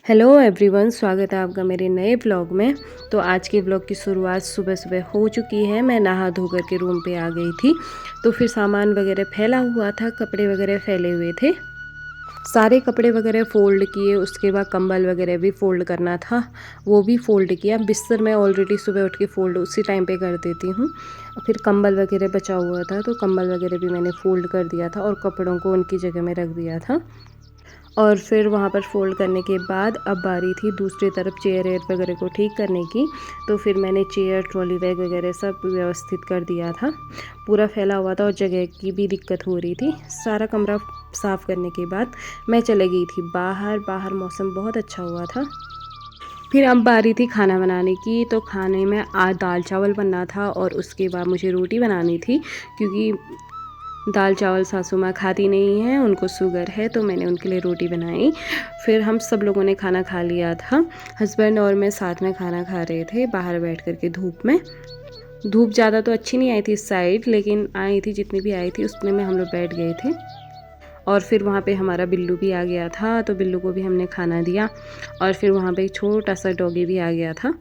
Hello everyone, स्वागत है आपका मेरे नए व्लॉग में। तो आज के व्लॉग की शुरुआत सुबह सुबह हो चुकी है। मैं नहा धो कर के रूम पे आ गई थी। तो फिर सामान वगैरह फैला हुआ था, कपड़े वगैरह फैले हुए थे। सारे कपड़े वगैरह फ़ोल्ड किए, उसके बाद कंबल वगैरह भी फ़ोल्ड करना था, वो भी फ़ोल्ड किया। बिस्तर मैं ऑलरेडी सुबह उठ के फ़ोल्ड उसी टाइम पे कर देती हूँ। फिर कंबल वगैरह बचा हुआ था तो कंबल वगैरह भी मैंने फ़ोल्ड कर दिया था और कपड़ों को उनकी जगह में रख दिया था। और फिर वहाँ पर फ़ोल्ड करने के बाद अब बारी थी दूसरी तरफ चेयर एयर वगैरह को ठीक करने की। तो फिर मैंने चेयर, ट्रॉली बैग वगैरह सब व्यवस्थित कर दिया था। पूरा फैला हुआ था और जगह की भी दिक्कत हो रही थी। सारा कमरा साफ़ करने के बाद मैं चले गई थी बाहर मौसम बहुत अच्छा हुआ था। फिर अब बारी थी खाना बनाने की। तो खाने में आज दाल चावल बनना था और उसके बाद मुझे रोटी बनानी थी, क्योंकि दाल चावल सासू माँ खाती नहीं हैं, उनको शुगर है, तो मैंने उनके लिए रोटी बनाई। फिर हम सब लोगों ने खाना खा लिया था। हस्बैंड और मैं साथ में खाना खा रहे थे बाहर बैठ कर के धूप में। धूप ज़्यादा तो अच्छी नहीं आई थी इस साइड, लेकिन आई थी जितनी भी आई थी उतने में हम लोग बैठ गए थे। और फिर वहाँ पे हमारा बिल्लू भी आ गया था, तो बिल्लू को भी हमने खाना दिया। और फिर वहाँ पे एक छोटा सा डॉगी भी आ गया था।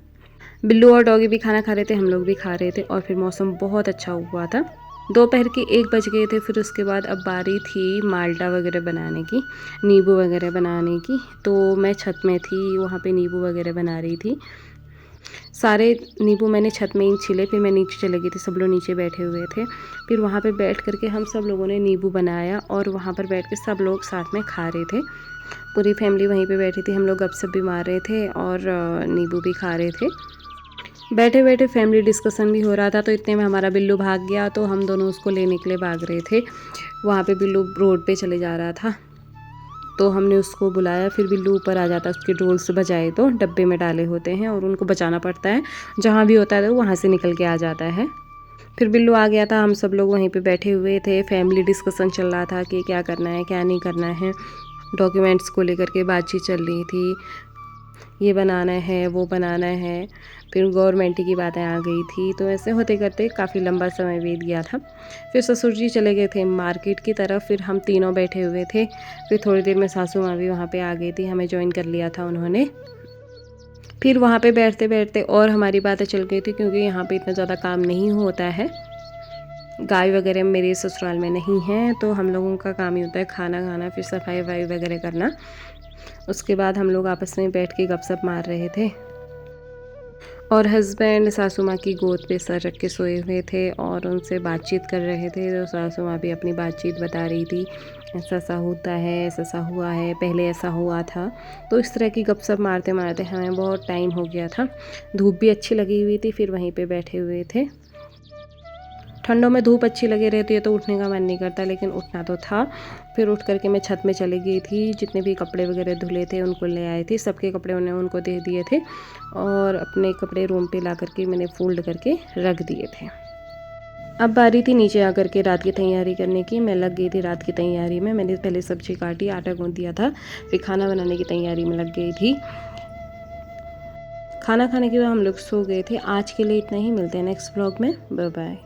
बिल्लू और डॉगी भी खाना खा रहे थे, हम लोग भी खा रहे थे और फिर मौसम बहुत अच्छा हुआ था। दोपहर के 1 बज गए थे। फिर उसके बाद अब बारी थी माल्टा वगैरह बनाने की, नींबू वगैरह बनाने की। तो मैं छत में थी, वहाँ पे नींबू वगैरह बना रही थी। सारे नींबू मैंने छत में ही छिले, फिर मैं नीचे चले गई थी, सब लोग नीचे बैठे हुए थे। फिर वहाँ पे बैठ कर के हम सब लोगों ने नींबू बनाया और वहाँ पर बैठ के सब लोग साथ में खा रहे थे। पूरी फैमिली वहीं पे बैठी थी, हम लोग गपशप भी मार रहे थे और नींबू भी खा रहे थे। बैठे बैठे फैमिली डिस्कशन भी हो रहा था। तो इतने में हमारा बिल्लू भाग गया, तो हम दोनों उसको लेने के लिए भाग रहे थे। वहाँ पे बिल्लू रोड पे चले जा रहा था, तो हमने उसको बुलाया। फिर बिल्लू ऊपर आ जाता, उसके ड्रोल्स बजाए तो डब्बे में डाले होते हैं और उनको बचाना पड़ता है, जहाँ भी होता है तो वहाँ से निकल के आ जाता है। फिर बिल्लू आ गया था, हम सब लोग वहीं पे बैठे हुए थे। फैमिली डिस्कशन चल रहा था कि क्या करना है क्या नहीं करना है। डॉक्यूमेंट्स को लेकर के बातचीत चल रही थी, ये बनाना है वो बनाना है। फिर गवर्नमेंट की बातें आ गई थी। तो ऐसे होते करते काफ़ी लंबा समय बीत गया था। फिर ससुर जी चले गए थे मार्केट की तरफ, फिर हम तीनों बैठे हुए थे। फिर थोड़ी देर में सासू माँ भी वहाँ पे आ गई थी, हमें ज्वाइन कर लिया था उन्होंने। फिर वहाँ पे बैठते बैठते और हमारी बातें चल गई थी, क्योंकि यहाँ पे इतना ज़्यादा काम नहीं होता है। गाय वगैरह मेरे ससुराल में नहीं है, तो हम लोगों का काम ही होता है खाना खाना, फिर सफाई वफाई वगैरह करना। उसके बाद हम लोग आपस में बैठ के गपशप मार रहे थे और हस्बैंड सासू माँ की गोद पे सर रख के सोए हुए थे और उनसे बातचीत कर रहे थे। तो सासू माँ भी अपनी बातचीत बता रही थी, ऐसा ऐसा होता है, ऐसा ऐसा हुआ है, पहले ऐसा हुआ था। तो इस तरह की गपशप मारते मारते हमें बहुत टाइम हो गया था। धूप भी अच्छी लगी हुई थी, फिर वहीं पे बैठे हुए थे। ठंडों में धूप अच्छी लगी रहती है तो उठने का मन नहीं करता, लेकिन उठना तो था। फिर उठ करके मैं छत में चली गई थी। जितने भी कपड़े वगैरह धुले थे उनको ले आई थी, सबके कपड़े उन्हें उनको दे दिए थे और अपने कपड़े रूम पे ला करके मैंने फोल्ड करके रख दिए थे। अब बारी थी नीचे आकर के रात की तैयारी करने की। मैं लग गई थी रात की तैयारी में। मैंने पहले सब्जी काटी, आटा गूँथ दिया था, फिर खाना बनाने की तैयारी में लग गई थी। खाना खाने के बाद हम लोग सो गए थे। आज के लिए इतना ही, मिलते हैं नेक्स्ट ब्लॉग में। Bye bye.